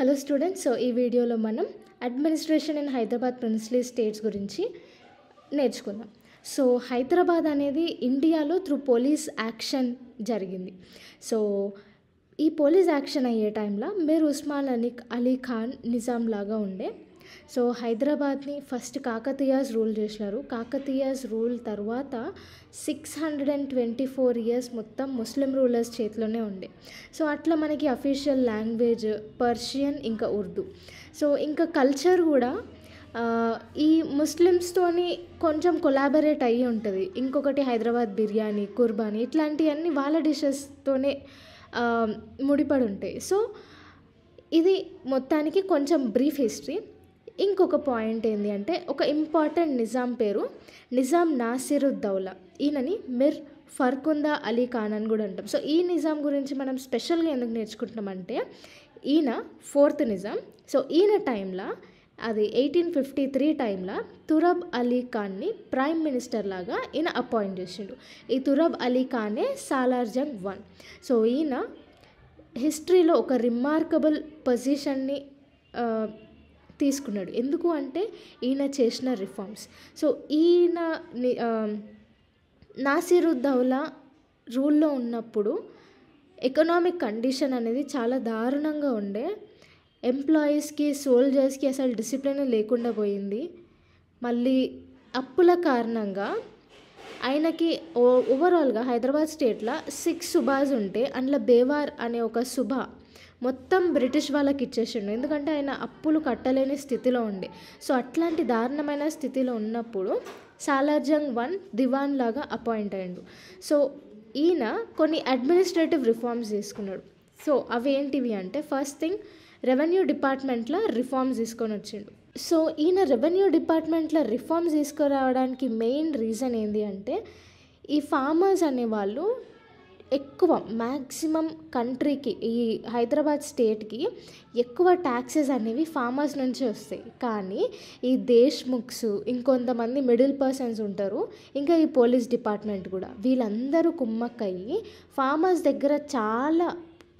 Hello students. So ఈ వీడియోలో మనం administration in Hyderabad princely states గురించి నేర్చుకుందాం. సో హైదరాబాద్ అనేది ఇండియాలో త్రూ పోలీస్ యాక్షన్ జరిగింది. సో ఈ పోలీస్ యాక్షన్ అయ్యే టైంలో మీర్ ఉస్మాన్ అలీ ఖాన్ నిజాం లాగా ఉండే. సో హైదరాబాద్ని ఫస్ట్ కాకతీయాస్ రూల్ చేసినారు. కాకతీయాస్ రూల్ తర్వాత 624 ఇయర్స్ మొత్తం ముస్లిం రూలర్స్ చేతిలోనే ఉండే. సో అట్లా మనకి అఫీషియల్ లాంగ్వేజ్ పర్షియన్ ఇంకా ఉర్దూ. సో ఇంకా కల్చర్ కూడా ఈ ముస్లిమ్స్తోని కొంచెం కొలాబరేట్ అయ్యి ఉంటుంది. ఇంకొకటి హైదరాబాద్ బిర్యానీ, కుర్బానీ ఇట్లాంటివన్నీ వాళ్ళ డిషెస్తోనే ముడిపడి ఉంటాయి. సో ఇది మొత్తానికి కొంచెం బ్రీఫ్ హిస్టరీ. ఇంకొక పాయింట్ ఏంటి అంటే, ఒక ఇంపార్టెంట్ నిజాం పేరు నిజాం నాసిరుద్దౌలా. ఈయనని మిర్ ఫర్కుందా అలీ ఖాన్ అని కూడా అంటాం. సో ఈ నిజాం గురించి మనం స్పెషల్గా ఎందుకు నేర్చుకుంటున్నామంటే, ఈయన 4th నిజాం. సో ఈయన టైంలో అది 1853 టైంలో తురబ్ అలీ ఖాన్ని ప్రైమ్ మినిస్టర్ లాగా ఈయన అపాయింట్ చేసిండు. ఈ తురబ్ అలీ ఖానే సాలార్ జంగ్ 1. సో ఈయన హిస్టరీలో ఒక రిమార్కబుల్ పొజిషన్ని తీసుకున్నాడు. ఎందుకు అంటే ఈయన చేసిన రిఫార్మ్స్. సో ఈయన నాసిరుద్దౌలా రూల్లో ఉన్నప్పుడు ఎకనామిక్ కండిషన్ అనేది చాలా దారుణంగా ఉండే. ఎంప్లాయీస్కి, సోల్జర్స్కి అసలు డిసిప్లిన్ లేకుండా పోయింది. మళ్ళీ అప్పుల కారణంగా ఆయనకి ఓవరాల్గా హైదరాబాద్ స్టేట్లో 6 సుబాస్ ఉంటే అందులో బేవార్ అనే ఒక సుబా మొత్తం బ్రిటిష్ వాళ్ళకి ఇచ్చేసిండు. ఎందుకంటే ఆయన అప్పులు కట్టలేని స్థితిలో ఉండే. సో అట్లాంటి దారుణమైన స్థితిలో ఉన్నప్పుడు సాలార్ జంగ్ 1 దివాన్ లాగా అపాయింట్ అయ్యిండు. సో ఈయన కొన్ని అడ్మినిస్ట్రేటివ్ రిఫార్మ్స్ తీసుకున్నాడు. సో అవి ఏంటివి అంటే, ఫస్ట్ థింగ్ రెవెన్యూ డిపార్ట్మెంట్లో రిఫార్మ్స్ తీసుకొని వచ్చిండు. సో ఈయన రెవెన్యూ డిపార్ట్మెంట్లో రిఫార్మ్స్ తీసుకురావడానికి మెయిన్ రీజన్ ఏంటి అంటే, ఈ ఫార్మర్స్ అనేవాళ్ళు ఎక్కువ మ్యాక్సిమం కంట్రీకి, ఈ హైదరాబాద్ స్టేట్కి ఎక్కువ ట్యాక్సెస్ అనేవి ఫార్మర్స్ నుంచి వస్తాయి. కానీ ఈ దేశ్ముఖ్స్, ఇంకొంతమంది మిడిల్ పర్సన్స్ ఉంటారు, ఇంకా ఈ పోలీస్ డిపార్ట్మెంట్ కూడా, వీళ్ళందరూ కుమ్మక్కయ్యి ఫార్మర్స్ దగ్గర చాలా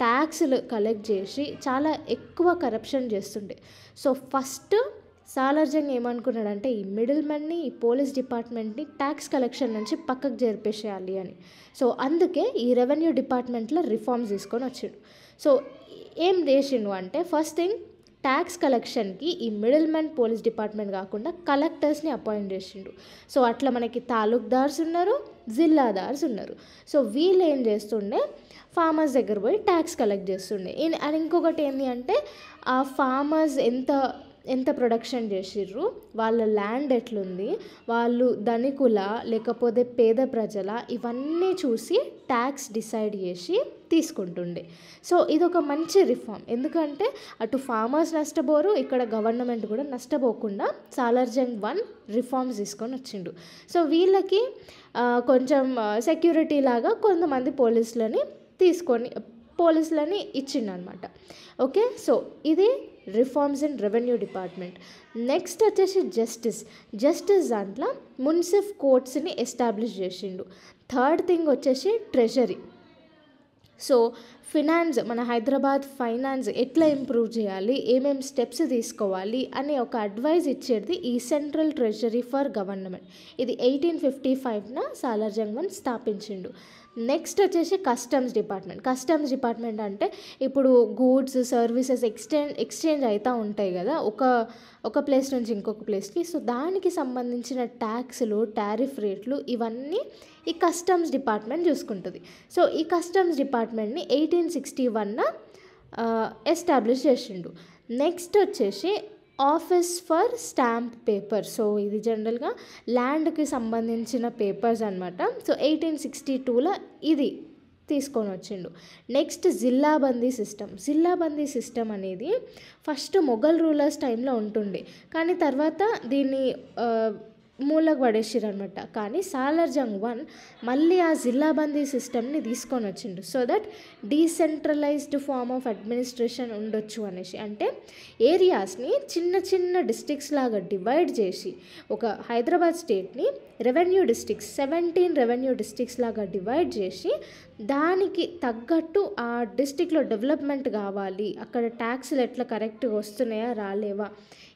ట్యాక్స్లు కలెక్ట్ చేసి చాలా ఎక్కువ కరప్షన్ చేస్తుండే. సో ఫస్ట్ సాలార్ జంగ్ ఏమనుకున్నాడంటే, ఈ మిడిల్ మ్యాన్ని, ఈ పోలీస్ డిపార్ట్మెంట్ని ట్యాక్స్ కలెక్షన్ నుంచి పక్కకు జరిపేసేయాలి అని. సో అందుకే ఈ రెవెన్యూ డిపార్ట్మెంట్లో రిఫార్మ్స్ తీసుకొని వచ్చిండు. సో ఏం చేసిండు అంటే, ఫస్ట్ థింగ్ ట్యాక్స్ కలెక్షన్కి ఈ మిడిల్ మ్యాన్ పోలీస్ డిపార్ట్మెంట్ కాకుండా కలెక్టర్స్ని అపాయింట్ చేసిండు. సో అట్లా మనకి తాలూక్దార్స్ ఉన్నారు, జిల్లాదార్స్ ఉన్నారు. సో వీళ్ళు ఏం చేస్తుండే, ఫార్మర్స్ దగ్గర పోయి ట్యాక్స్ కలెక్ట్ చేస్తుండే. అండ్ ఇంకొకటి ఏంటి అంటే, ఆ ఫార్మర్స్ ఎంత ప్రొడక్షన్ చేసిర్రు, వాళ్ళ ల్యాండ్ ఎట్లుంది, వాళ్ళు ధనికుల లేకపోతే పేద ప్రజల, ఇవన్నీ చూసి ట్యాక్స్ డిసైడ్ చేసి తీసుకుంటుండే. సో ఇదొక మంచి రిఫార్మ్. ఎందుకంటే అటు ఫార్మర్స్ నష్టపోరు, ఇక్కడ గవర్నమెంట్ కూడా నష్టపోకుండా సాలార్ జంగ్ 1 రిఫార్మ్స్ తీసుకొని వచ్చిండు. సో వీళ్ళకి కొంచెం సెక్యూరిటీ లాగా కొంతమంది పోలీసులని ఇచ్చిండు అనమాట. ఓకే, సో ఇది reforms in revenue department. Next వచ్చేసి జస్టిస్ దాంట్లో మున్సిఫ్ కోర్ట్స్ని ఎస్టాబ్లిష్ చేసిండు. థర్డ్ థింగ్ వచ్చేసి ట్రెజరీ. సో ఫినాన్స్, మన హైదరాబాద్ ఫైనాన్స్ ఎట్లా ఇంప్రూవ్ చేయాలి, ఏమేమి స్టెప్స్ తీసుకోవాలి అనే ఒక అడ్వైజ్ ఇచ్చేది ఈ సెంట్రల్ ట్రెజరీ ఫర్ గవర్నమెంట్. ఇది 1855 సాలార్ జంగ్ 1 స్థాపించిండు. నెక్స్ట్ వచ్చేసి కస్టమ్స్ డిపార్ట్మెంట్ అంటే, ఇప్పుడు గూడ్స్, సర్వీసెస్ ఎక్స్చేంజ్ అవుతూ ఉంటాయి కదా ఒక ప్లేస్ నుంచి ఇంకొక ప్లేస్కి. సో దానికి సంబంధించిన ట్యాక్స్లు, టారిఫ్ రేట్లు, ఇవన్నీ ఈ కస్టమ్స్ డిపార్ట్మెంట్ చూసుకుంటుంది. సో ఈ కస్టమ్స్ డిపార్ట్మెంట్ని 1861 ఎస్టాబ్లిష్ చేసిండు. నెక్స్ట్ వచ్చేసి office for stamp paper. So ఇది జనరల్గా ల్యాండ్కి సంబంధించిన పేపర్స్ అనమాట. సో 1862లో ఇది తీసుకొని వచ్చిండు. నెక్స్ట్ జిల్లాబందీ సిస్టమ్ అనేది ఫస్ట్ మొఘల్ రూలర్స్ టైంలో ఉంటుండే, కానీ తర్వాత దీన్ని మూలకు పడేసిర్రు అనమాట. కానీ సాలార్జంగ్ 1 మళ్ళీ ఆ జిల్లాబందీ సిస్టమ్ని తీసుకొని వచ్చిండు, so that decentralised form of administration ఉండొచ్చు అనేసి. అంటే ఏరియాస్ని చిన్న చిన్న డిస్ట్రిక్ట్స్ లాగా డివైడ్ చేసి, ఒక హైదరాబాద్ స్టేట్ని రెవెన్యూ డిస్ట్రిక్ట్స్ 17 రెవెన్యూ డిస్ట్రిక్ట్స్ లాగా డివైడ్ చేసి, దానికి తగ్గట్టు ఆ డిస్ట్రిక్ట్లో డెవలప్మెంట్ కావాలి, అక్కడ ట్యాక్స్లు ఎట్లా కరెక్ట్గా వస్తున్నాయా రాలేవా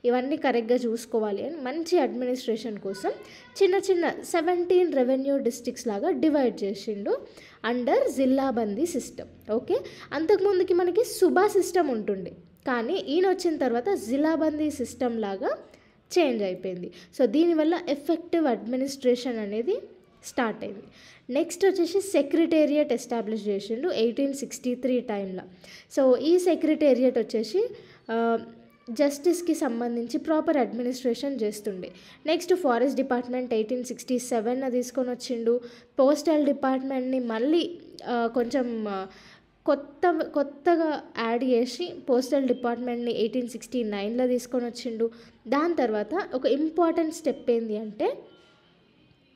ఇవన్నీ కరెక్ట్గా చూసుకోవాలి అని మంచి అడ్మినిస్ట్రేషన్ కోసం చిన్న చిన్న 17 రెవెన్యూ డిస్ట్రిక్ట్స్ లాగా డివైడ్ చేసిండు అండర్ జిల్లాబందీ సిస్టమ్. ఓకే, అంతకుముందుకి మనకి సుబా సిస్టమ్ ఉంటుండే, కానీ ఈయన వచ్చిన తర్వాత జిల్లాబందీ సిస్టమ్ లాగా చేంజ్ అయిపోయింది. సో దీనివల్ల ఎఫెక్టివ్ అడ్మినిస్ట్రేషన్ అనేది స్టార్ట్ అయింది. నెక్స్ట్ వచ్చేసి సెక్రటేరియట్ ఎస్టాబ్లిష్ చేసిండు 1863 టైంలో. సో ఈ సెక్రటేరియట్ వచ్చేసి జస్టిస్కి సంబంధించి ప్రాపర్ అడ్మినిస్ట్రేషన్ చేస్తుండే. నెక్స్ట్ ఫారెస్ట్ డిపార్ట్మెంట్ 1867 తీసుకొని వచ్చిండు. పోస్టల్ డిపార్ట్మెంట్ని మళ్ళీ కొంచెం కొత్తగా యాడ్ చేసి పోస్టల్ డిపార్ట్మెంట్ని 1869 తీసుకొని వచ్చిండు. దాని తర్వాత ఒక ఇంపార్టెంట్ స్టెప్ ఏంటి అంటే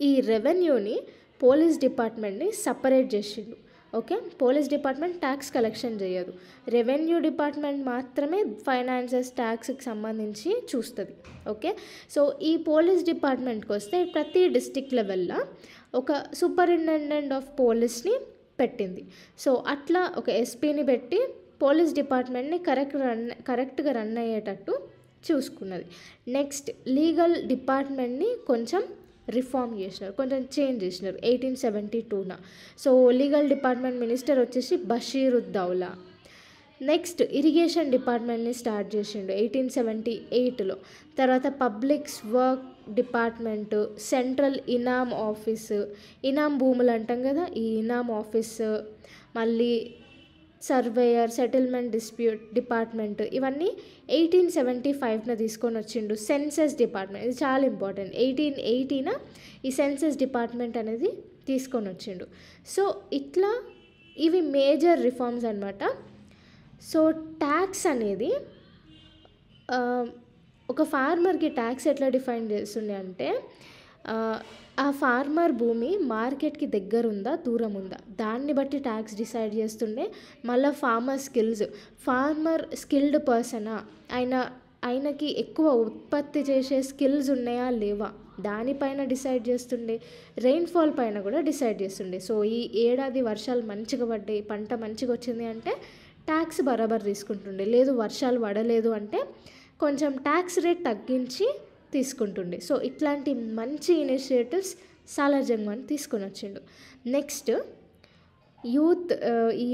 ఈ రెవెన్యూని పోలీస్ డిపార్ట్మెంట్ని సపరేట్ చేసిండు. Okay, police department tax collection చేయదు, రెవెన్యూ డిపార్ట్మెంట్ మాత్రమే ఫైనాన్సెస్ ట్యాక్స్కి సంబంధించి చూస్తుంది. ఓకే, సో ఈ పోలీస్ డిపార్ట్మెంట్కి వస్తే ప్రతి డిస్ట్రిక్ట్ లెవెల్లో ఒక సూపరింటెండెంట్ ఆఫ్ పోలీస్ని పెట్టింది. సో అట్లా ఒక ఎస్పీని పెట్టి పోలీస్ డిపార్ట్మెంట్ని కరెక్ట్గా రన్ అయ్యేటట్టు చూసుకున్నది. నెక్స్ట్ లీగల్ డిపార్ట్మెంట్ని కొంచెం రిఫార్మ్ చేసినారు, కొంచెం చేంజ్ చేసినారు 1872. సో లీగల్ డిపార్ట్మెంట్ మినిస్టర్ వచ్చేసి బషీరుద్దౌలా. నెక్స్ట్ ఇరిగేషన్ డిపార్ట్మెంట్ని స్టార్ట్ చేసిండు 1878. తర్వాత publics work department, central inam office, ఇనామ్ భూములు అంటాం కదా, ఈ ఇనామ్ ఆఫీసు, మళ్ళీ సర్వేయర్, సెటిల్మెంట్ డిస్ప్యూట్ డిపార్ట్మెంట్, ఇవన్నీ 1875 తీసుకొని వచ్చిండు. సెన్సస్ డిపార్ట్మెంట్, ఇది చాలా ఇంపార్టెంట్, 1880 ఈ సెన్సస్ డిపార్ట్మెంట్ అనేది తీసుకొని వచ్చిండు. సో ఇట్లా ఇవి మేజర్ రిఫార్మ్స్ అనమాట. సో ట్యాక్స్ అనేది ఒక ఫార్మర్కి ట్యాక్స్ ఎట్లా డిఫైన్ చేస్తుండే అంటే ఆ ఫార్మర్ భూమి మార్కెట్కి దగ్గర ఉందా దూరం ఉందా దాన్ని బట్టి ట్యాక్స్ డిసైడ్ చేస్తుండే. మళ్ళీ ఫార్మర్ స్కిల్డ్ పర్సనా, ఆయనకి ఎక్కువ ఉత్పత్తి చేసే స్కిల్స్ ఉన్నాయా లేవా దానిపైన డిసైడ్ చేస్తుండే. రెయిన్ఫాల్ పైన కూడా డిసైడ్ చేస్తుండే. సో ఈ ఏడాది వర్షాలు మంచిగా పడ్డాయి, పంట మంచిగా వచ్చింది అంటే ట్యాక్స్ బరాబర్ తీసుకుంటుండే, లేదు వర్షాలు పడలేదు అంటే కొంచెం ట్యాక్స్ రేట్ తగ్గించి తీసుకుంటుండే. సో ఇట్లాంటి మంచి ఇనిషియేటివ్స్ సాలార్జంగ్ 1 తీసుకొని వచ్చిండు. నెక్స్ట్ యూత్, ఈ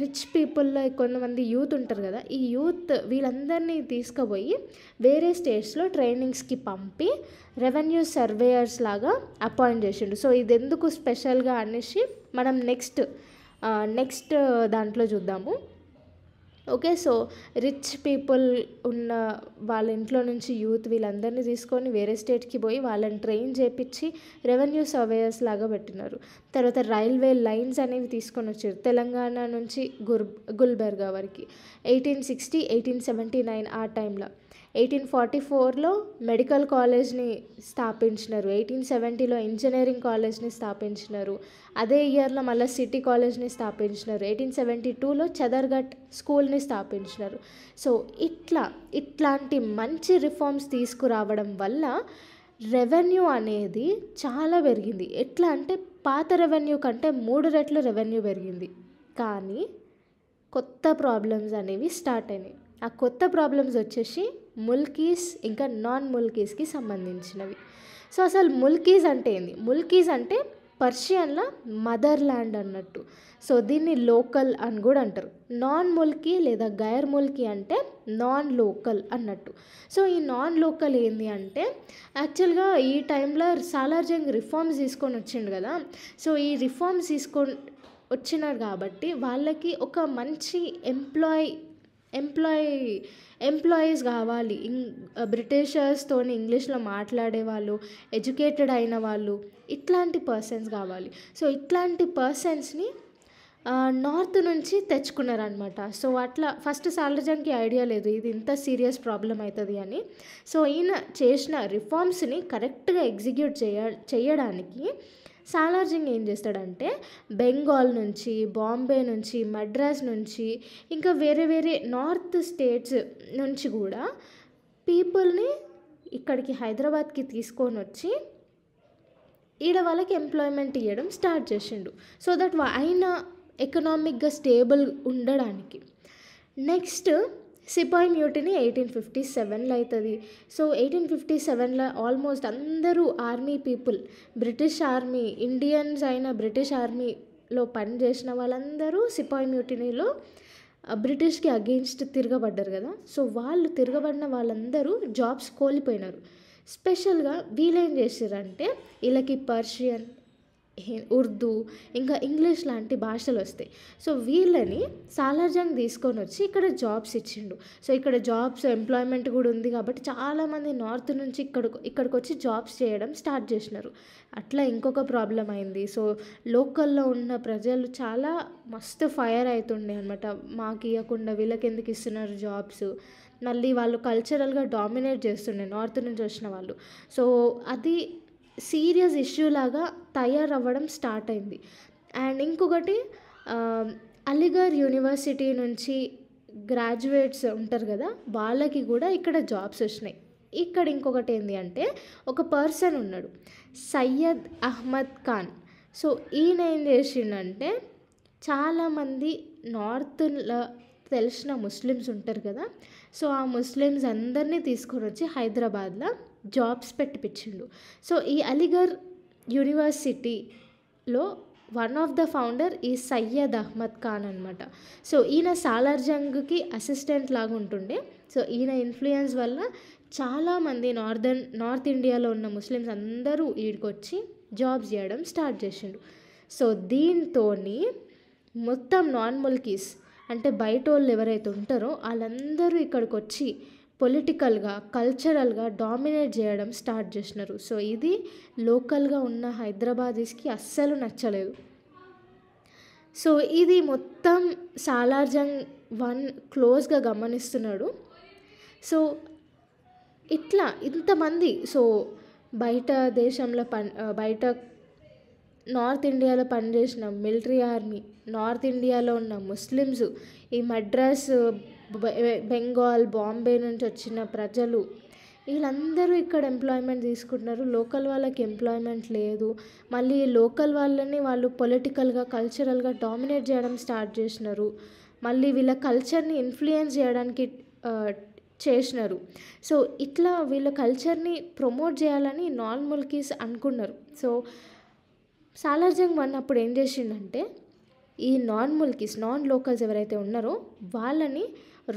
రిచ్ పీపుల్లో కొంతమంది యూత్ ఉంటారు కదా, ఈ యూత్ వీళ్ళందరినీ తీసుకుపోయి వేరే స్టేట్స్లో ట్రైనింగ్స్కి పంపి రెవెన్యూ సర్వేయర్స్ లాగా అపాయింట్ చేసిండు. సో ఇది ఎందుకు స్పెషల్గా అనేసి మనం నెక్స్ట్ దాంట్లో చూద్దాము. ఓకే, సో రిచ్ పీపుల్ ఉన్న వాళ్ళ ఇంట్లో నుంచి యూత్ వీళ్ళందరినీ తీసుకొని వేరే స్టేట్కి పోయి వాళ్ళని ట్రైన్ చేయించి రెవెన్యూ సర్వేయర్స్ లాగా పెట్టినారు. తర్వాత రైల్వే లైన్స్ అనేవి తీసుకొని వచ్చారు తెలంగాణ నుంచి గుల్బర్గా వరకు 1860, 1879 ఆ టైంలో. 1844లో మెడికల్ కాలేజ్ని స్థాపించినారు, 1870లో ఇంజనీరింగ్ కాలేజ్ని స్థాపించినారు, అదే ఇయర్లో మళ్ళీ సిటీ కాలేజ్ని స్థాపించినారు, 1872లో చదర్ఘట్ స్కూల్ని స్థాపించినారు. సో ఇట్లాంటి మంచి రిఫార్మ్స్ తీసుకురావడం వల్ల రెవెన్యూ అనేది చాలా పెరిగింది. ఎట్లా అంటే పాత రెవెన్యూ కంటే 3 రెట్లు రెవెన్యూ పెరిగింది. కానీ కొత్త ప్రాబ్లమ్స్ అనేవి స్టార్ట్ అయినాయి. ఆ కొత్త ప్రాబ్లమ్స్ వచ్చేసి ముల్కీస్ ఇంకా నాన్ ముల్కీస్కి సంబంధించినవి. సో అసలు ముల్కీస్ అంటే ఏంది? ముల్కీస్ అంటే పర్షియన్లో మదర్ ల్యాండ్ అన్నట్టు. సో దీన్ని లోకల్ అని కూడా అంటారు. నాన్ ముల్కీ లేదా గైర్ ముల్కీ అంటే నాన్ లోకల్ అన్నట్టు. సో ఈ నాన్ లోకల్ ఏంది అంటే యాక్చువల్గా ఈ టైంలో సాలార్జంగ్ రిఫార్మ్స్ తీసుకొని వచ్చిండు కదా. సో ఈ రిఫార్మ్స్ తీసుకొని వచ్చినారు కాబట్టి వాళ్ళకి ఒక మంచి ఎంప్లాయీస్ కావాలి. బ్రిటిషర్స్తో ఇంగ్లీష్లో మాట్లాడే వాళ్ళు, ఎడ్యుకేటెడ్ అయిన వాళ్ళు, ఇట్లాంటి పర్సన్స్ కావాలి. సో ఇట్లాంటి పర్సన్స్ని నార్త్ నుంచి తెచ్చుకున్నారనమాట. సో, అట్లా ఫస్ట్ సాలార్జంగ్‌కి ఐడియా లేదు ఇది ఇంత సీరియస్ ప్రాబ్లమ్ అయితది అని. సో, ఈయన చేసిన రిఫార్మ్స్‌ని కరెక్ట్‌గా ఎగ్జిక్యూట్ చేయడానికి సాలార్జంగ్ ఏం చేస్తాడంటే, బెంగాల్ నుంచి, బాంబే నుంచి, మద్రాస్ నుంచి, ఇంకా వేరే వేరే నార్త్ స్టేట్స్ నుంచి కూడా పీపుల్‌ని ఇక్కడికి హైదరాబాద్‌కి తీసుకొనొచ్చి ఈడ వాళ్ళకి ఎంప్లాయ్‌మెంట్ ఇయ్యడం స్టార్ట్ చేసిండు. సో దట్ ఆయన ఎకనామిక్‌గా స్టేబుల్ ఉండడానికి. నెక్స్ట్ సిపాయి మ్యూటినీ 1857లో అవుతుంది. సో 1857లో ఆల్మోస్ట్ అందరూ army people, British army, Indians అయిన బ్రిటిష్ ఆర్మీలో పనిచేసిన వాళ్ళందరూ సిపాయి మ్యూటినీలో బ్రిటిష్కి అగెయిన్స్ట్ తిరగబడ్డారు కదా. సో వాళ్ళు తిరగబడిన వాళ్ళందరూ జాబ్స్ కోల్పోయినారు. స్పెషల్గా వీళ్ళేం చేసారంటే, వీళ్ళకి పర్షియన్, ఉర్దూ, ఇంకా ఇంగ్లీష్ లాంటి భాషలు వస్తాయి. సో వీళ్ళని సాలార్జంగ్ తీసుకొని వచ్చి ఇక్కడ జాబ్స్ ఇచ్చిండు. సో ఇక్కడ జాబ్స్ ఎంప్లాయ్మెంట్ కూడా ఉంది కాబట్టి చాలామంది నార్త్ నుంచి ఇక్కడికి వచ్చి జాబ్స్ చేయడం స్టార్ట్ చేసినారు. అట్లా ఇంకొక ప్రాబ్లం అయింది. సో లోకల్లో ఉన్న ప్రజలు చాలా మస్తు ఫైర్ అవుతుండే అనమాట, మాకు ఇవ్వకుండా వీళ్ళకి ఎందుకు ఇస్తున్నారు జాబ్స్. మళ్ళీ వాళ్ళు కల్చరల్గా డామినేట్ చేస్తుండే నార్త్ నుంచి వచ్చిన వాళ్ళు. సో అది సీరియస్ ఇష్యూ లాగా తయారవ్వడం స్టార్ట్ అయింది. అండ్ ఇంకొకటి అలీగర్ యూనివర్సిటీ నుంచి గ్రాడ్యుయేట్స్ ఉంటారు కదా, వాళ్ళకి కూడా ఇక్కడ జాబ్స్ వచ్చినాయి. ఇక్కడ ఇంకొకటి ఏంటి అంటే, ఒక పర్సన్ ఉన్నాడు సయ్యద్ అహ్మద్ ఖాన్. సో ఈయన ఏం చేసిండంటే, చాలామంది నార్త్లో తెలిసిన ముస్లిమ్స్ ఉంటారు కదా, సో ఆ ముస్లిమ్స్ అందరినీ తీసుకొని వచ్చి హైదరాబాద్లో జాబ్స్ పెట్టిపించిండు. సో ఈ అలీగర్ యూనివర్సిటీలో వన్ ఆఫ్ ద ఫౌండర్ ఈ సయ్యద్ అహ్మద్ ఖాన్ అనమాట. సో ఈయన సాలార్జంగ్కి అసిస్టెంట్ లాగా ఉంటుండే. సో ఈయన ఇన్ఫ్లుయెన్స్ వల్ల చాలామంది నార్త్ ఇండియాలో ఉన్న ముస్లిమ్స్ అందరూ ఈడికొచ్చి జాబ్స్ చేయడం స్టార్ట్ చేసిండు. సో దీంతో మొత్తం నాన్ ముల్కీస్ అంటే బయట వాళ్ళు ఎవరైతే ఉంటారో వాళ్ళందరూ ఇక్కడికి వచ్చి పొలిటికల్గా, కల్చరల్గా డామినేట్ చేయడం స్టార్ట్ చేసినారు. సో ఇది లోకల్గా ఉన్న హైదరాబాదీస్కి అస్సలు నచ్చలేదు. సో ఇది మొత్తం సాలార్జంగ్ క్లోజ్గా గమనిస్తున్నాడు. సో ఇట్లా ఇంతమంది, సో బయట దేశంలో బయట నార్త్ ఇండియాలో పనిచేసిన మిలిటరీ ఆర్మీ, నార్త్ ఇండియాలో ఉన్న ముస్లిమ్స్, ఈ మద్రాస్, బెంగాల్, బాంబే నుంచి వచ్చిన ప్రజలు, వీళ్ళందరూ ఇక్కడ ఎంప్లాయ్మెంట్ తీసుకుంటున్నారు. లోకల్ వాళ్ళకి ఎంప్లాయ్మెంట్ లేదు. మళ్ళీ లోకల్ వాళ్ళని వాళ్ళు పొలిటికల్గా, కల్చరల్గా డామినేట్ చేయడం స్టార్ట్ చేసినారు. మళ్ళీ వీళ్ళ కల్చర్ని ఇన్ఫ్లుయెన్స్ చేయడానికి చేసినారు. సో ఇట్లా వీళ్ళ కల్చర్ని ప్రమోట్ చేయాలని నాన్ ముల్కీస్ అనుకున్నారు. సో సాలార్జంగ్ అప్పుడు ఏం చేసిండంటే, ఈ నాన్ ముల్కీస్, నాన్ లోకల్స్ ఎవరైతే ఉన్నారో వాళ్ళని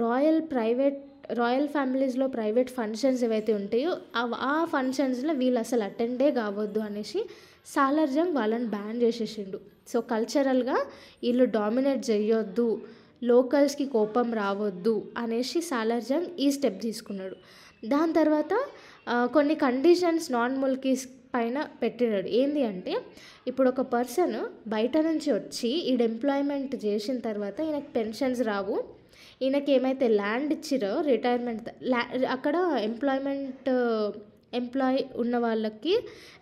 రాయల్ ఫ్యామిలీస్లో ప్రైవేట్ ఫంక్షన్స్ ఏవైతే ఉంటాయో ఆ ఫంక్షన్స్లో వీళ్ళు అసలు అటెండే కావద్దు అనేసి సాలార్జంగ్ వాళ్ళని బ్యాన్ చేసేసిండు. సో కల్చరల్గా వీళ్ళు డామినేట్ చేయొద్దు, లోకల్స్కి కోపం రావద్దు అనేసి సాలార్జంగ్ ఈ స్టెప్ తీసుకున్నాడు. దాని తర్వాత కొన్ని కండిషన్స్ నాన్ ముల్కీస్ పైన పెట్టినాడు. ఏంటి అంటే, ఇప్పుడు ఒక పర్సన్ బయట నుంచి వచ్చి ఈడ ఎంప్లాయ్మెంట్ చేసిన తర్వాత ఈయనకి పెన్షన్స్ రావు. ఈయనకి ఏమైతే ల్యాండ్ ఇచ్చిరో రిటైర్మెంట్ అక్కడ ఎంప్లాయ్ ఉన్న వాళ్ళకి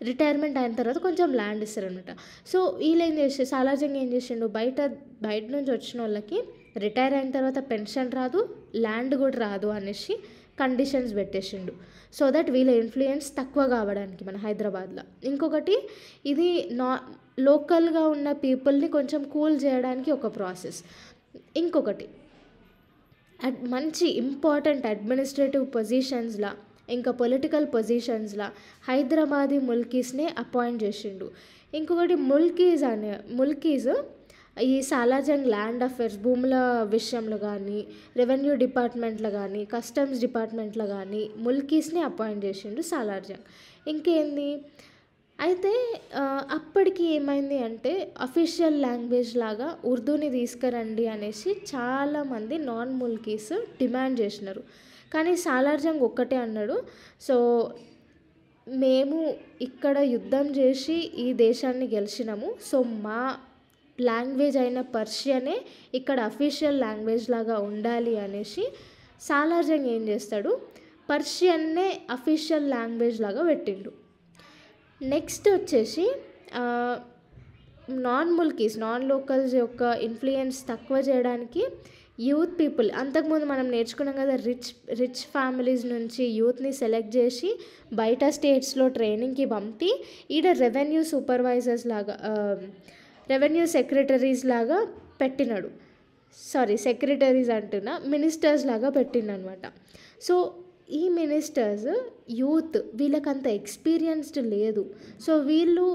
రిటైర్మెంట్ అయిన తర్వాత కొంచెం ల్యాండ్ ఇస్తారనమాట. సో వీళ్ళు ఏం చేసి సాలార్జంగ్ ఏం చేసిండు, బయట నుంచి వచ్చిన వాళ్ళకి రిటైర్ అయిన తర్వాత పెన్షన్ రాదు, ల్యాండ్ కూడా రాదు అనేసి కండిషన్స్ పెట్టేసిండు. సో దట్ వీళ్ళ ఇన్ఫ్లుయెన్స్ తక్కువ కావడానికి మన హైదరాబాద్లో. ఇంకొకటి, ఇది లోకల్గా ఉన్న పీపుల్ని కొంచెం కూల్ చేయడానికి ఒక ప్రాసెస్. ఇంకొకటి, మంచి ఇంపార్టెంట్ అడ్మినిస్ట్రేటివ్ పొజిషన్స్లా, ఇంకా పొలిటికల్ పొజిషన్స్లా హైదరాబాదీ ముల్కీస్నే అపాయింట్ చేసిండు. ఇంకొకటి, ముల్కీస్ ఈ సాలార్జంగ్ ల్యాండ్ అఫేర్స్, భూముల విషయంలో కానీ, రెవెన్యూ డిపార్ట్మెంట్లో కానీ, కస్టమ్స్ డిపార్ట్మెంట్లో కానీ ముల్కీస్ని అపాయింట్ చేసిండు సాలార్జంగ్. ఇంకేంది అయితే అప్పటికి ఏమైంది అంటే, అఫీషియల్ లాంగ్వేజ్ లాగా ఉర్దూని తీసుకురండి అనేసి చాలామంది నాన్ ముల్కీస్ డిమాండ్ చేసినారు. కానీ సాలార్జంగ్ ఒక్కటే అన్నాడు, సో మేము ఇక్కడ యుద్ధం చేసి ఈ దేశాన్ని గెలిచినాము, సో మా లాంగ్వేజ్ అయిన పర్షియనే ఇక్కడ అఫీషియల్ లాంగ్వేజ్ లాగా ఉండాలి అనేసి సాలార్జంగ్ ఏం చేస్తాడు, పర్షియన్నే అఫీషియల్ లాంగ్వేజ్ లాగా పెట్టిండు. నెక్స్ట్ వచ్చేసి నాన్ లోకల్స్ యొక్క ఇన్ఫ్లుయెన్స్ తక్కువ చేయడానికి యూత్ పీపుల్, అంతకుముందు మనం నేర్చుకున్నాం కదా, రిచ్ ఫ్యామిలీస్ నుంచి యూత్ని సెలెక్ట్ చేసి బయట స్టేట్స్లో ట్రైనింగ్కి పంపి ఈడ రెవెన్యూ సూపర్వైజర్స్ లాగా, రెవెన్యూ సెక్రటరీస్ లాగా పెట్టినాడు. సెక్రటరీస్ అంటున్నా, మినిస్టర్స్ లాగా పెట్టిండనమాట. సో ఈ మినిస్టర్స్ యూత్, వీళ్ళకంత ఎక్స్పీరియన్స్డ్ లేదు. సో వీళ్ళు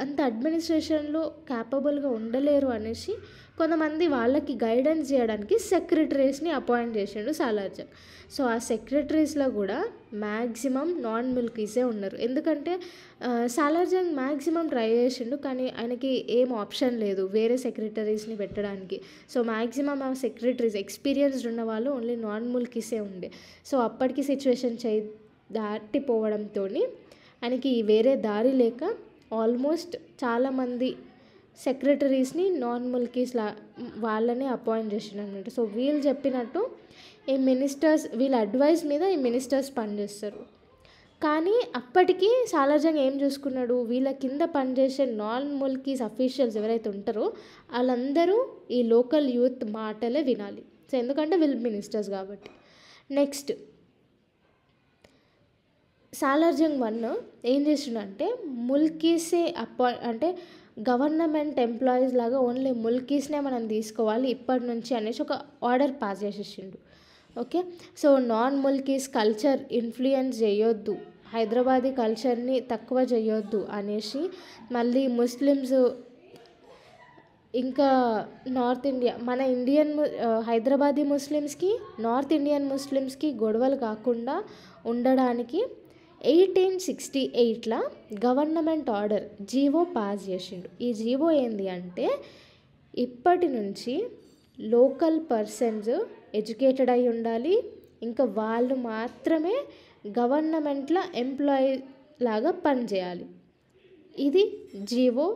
అంత అడ్మినిస్ట్రేషన్లో క్యాపబుల్గా ఉండలేరు అనేసి కొంతమంది వాళ్ళకి గైడెన్స్ చేయడానికి సెక్రటరీస్ని అపాయింట్ చేసిండు సాలార్జంగ్. సో ఆ సెక్రటరీస్లో కూడా మ్యాక్సిమం నాన్ మిల్కీసే ఉన్నారు. ఎందుకంటే సాలార్జంగ్ మ్యాక్సిమం ట్రై చేసిండు, కానీ ఆయనకి ఏం ఆప్షన్ లేదు వేరే సెక్రటరీస్ని పెట్టడానికి. సో మ్యాక్సిమం ఆ సెక్రటరీస్ ఎక్స్పీరియన్స్డ్ ఉన్న వాళ్ళు ఓన్లీ నాన్ మిల్కీసే ఉండే. సో అప్పటికి సిచ్యువేషన్ దాటిపోవడంతో ఆయనకి వేరే దారి లేక ఆల్మోస్ట్ చాలామంది సెక్రటరీస్ని నాన్ మిల్కీస్ వాళ్ళని అపాయింట్ చేసిండు అనమాట. సో వీళ్ళు చెప్పినట్టు ఈ మినిస్టర్స్, వీళ్ళ అడ్వైస్ మీద ఈ మినిస్టర్స్ పనిచేస్తారు. కానీ అప్పటికి సాలార్జంగ్ ఏం చూసుకున్నాడు, వీళ్ళ కింద పనిచేసే నాన్ మిల్కీస్ అఫీషియల్స్ ఎవరైతే ఉంటారో వాళ్ళందరూ ఈ లోకల్ యూత్ మాటలే వినాలి. సో ఎందుకంటే వీళ్ళు మినిస్టర్స్ కాబట్టి. నెక్స్ట్ సాలార్జంగ్ 1 ఏం చేసిండంటే ముల్కీసే అంటే గవర్నమెంట్ ఎంప్లాయీస్ లాగా ఓన్లీ ముల్కీస్నే మనం తీసుకోవాలి ఇప్పటి నుంచి అనేసి ఒక ఆర్డర్ పాస్ చేసేసిండు. ఓకే, సో నాన్ ముల్కీస్ కల్చర్ ఇన్ఫ్లుయెన్స్ చేయొద్దు, హైదరాబాదీ కల్చర్ని తక్కువ చేయొద్దు అనేసి, మళ్ళీ ముస్లిమ్స్ ఇంకా నార్త్ ఇండియా, మన హైదరాబాదీ ముస్లిమ్స్కి నార్త్ ఇండియన్ ముస్లిమ్స్కి గొడవలు కాకుండా ఉండడానికి 1868లో గవర్నమెంట్ ఆర్డర్ జీవో పాస్ చేసిండు. ఈ జీవో ఏంది అంటే, ఇప్పటి నుంచి లోకల్ పర్సన్స్ ఎడ్యుకేటెడ్ అయి ఉండాలి, ఇంకా వాళ్ళు మాత్రమే గవర్నమెంట్లో ఎంప్లాయీ లాగా పనిచేయాలి. ఇది జీవో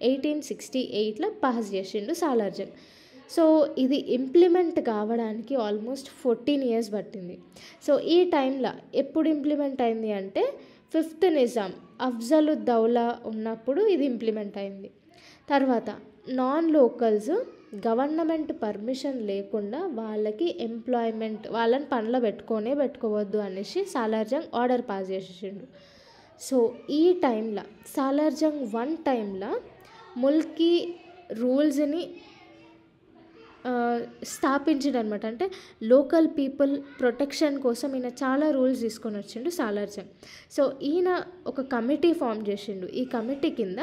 1868లో పాస్ చేసిండు సాలార్జంగ్. సో ఇది ఇంప్లిమెంట్ కావడానికి ఆల్మోస్ట్ 14 years పట్టింది. సో ఈ టైంలో ఎప్పుడు ఇంప్లిమెంట్ అయింది అంటే 5th నిజాం అఫ్జలుద్దౌలా ఉన్నప్పుడు ఇది ఇంప్లిమెంట్ అయింది. తర్వాత నాన్ లోకల్స్ గవర్నమెంట్ పర్మిషన్ లేకుండా వాళ్ళకి ఎంప్లాయ్మెంట్, వాళ్ళని పనిలో పెట్టుకోవద్దు అనేసి సాలార్జంగ్ ఆర్డర్ పాస్ చేసేసిండు. సో ఈ టైంలో సాలార్జంగ్ 1 టైంలో ముల్కీ రూల్స్ని స్థాపించిండు అనమాట. అంటే లోకల్ పీపుల్ ప్రొటెక్షన్ కోసం ఈయన చాలా రూల్స్ తీసుకొని వచ్చిండు సాలార్జంగ్. సో ఈయన ఒక కమిటీ ఫామ్ చేసిండు. ఈ కమిటీ కింద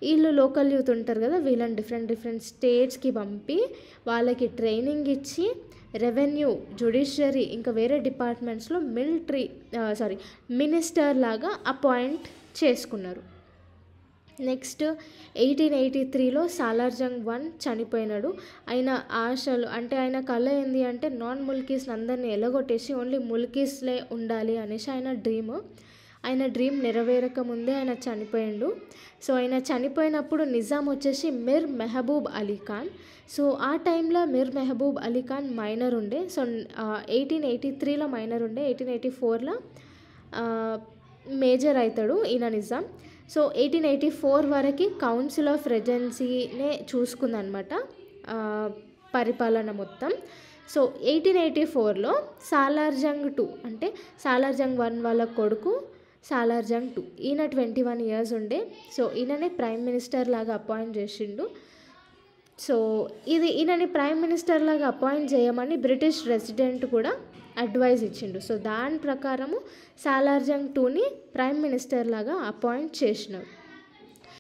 వీళ్ళు లోకల్ యూత్ ఉంటారు కదా, వీళ్ళని డిఫరెంట్ స్టేట్స్కి పంపి వాళ్ళకి ట్రైనింగ్ ఇచ్చి రెవెన్యూ, జ్యుడిషియరీ ఇంకా వేరే డిపార్ట్మెంట్స్లో మినిస్టర్ లాగా అపాయింట్ చేసుకున్నారు. నెక్స్ట్ 1883లో సాలార్జంగ్ 1 చనిపోయినాడు. ఆయన ఆశలు, అంటే ఆయన కళ ఏంది అంటే నాన్ ముల్కీస్ని అందరినీ ఎలగొట్టేసి ఓన్లీ ముల్కీస్లే ఉండాలి అనేసి ఆయన డ్రీమ్ నెరవేరక ముందే ఆయన చనిపోయిండు. సో ఆయన చనిపోయినప్పుడు నిజాం వచ్చేసి మిర్ మెహబూబ్ అలీ ఖాన్. సో ఆ టైంలో మిర్ మెహబూబ్ అలీ ఖాన్ మైనర్ ఉండే. సో 1883లో మైనర్ ఉండే, 1884లో మేజర్ అవుతాడు ఈయన నిజాం. సో 1884 వరకు కౌన్సిల్ ఆఫ్ రెజెన్సీనే చూసుకుందనమాట పరిపాలన మొత్తం. సో 1884లో సాలార్జంగ్ 2, అంటే సాలార్జంగ్ 1 వాళ్ళ కొడుకు సాలార్జంగ్ 2, ఈయన 21 years ఉండే. సో ఈయననే ప్రైమ్ మినిస్టర్ లాగా అపాయింట్ చేసిండు. సో ఈయనని ప్రైమ్ మినిస్టర్ లాగా అపాయింట్ చేయమని బ్రిటిష్ రెసిడెంట్ కూడా అడ్వైజ్ ఇచ్చిండు. సో దాని ప్రకారము సాలార్జంగ్ 2ని ప్రైమ్ మినిస్టర్ లాగా అపాయింట్ చేసినారు.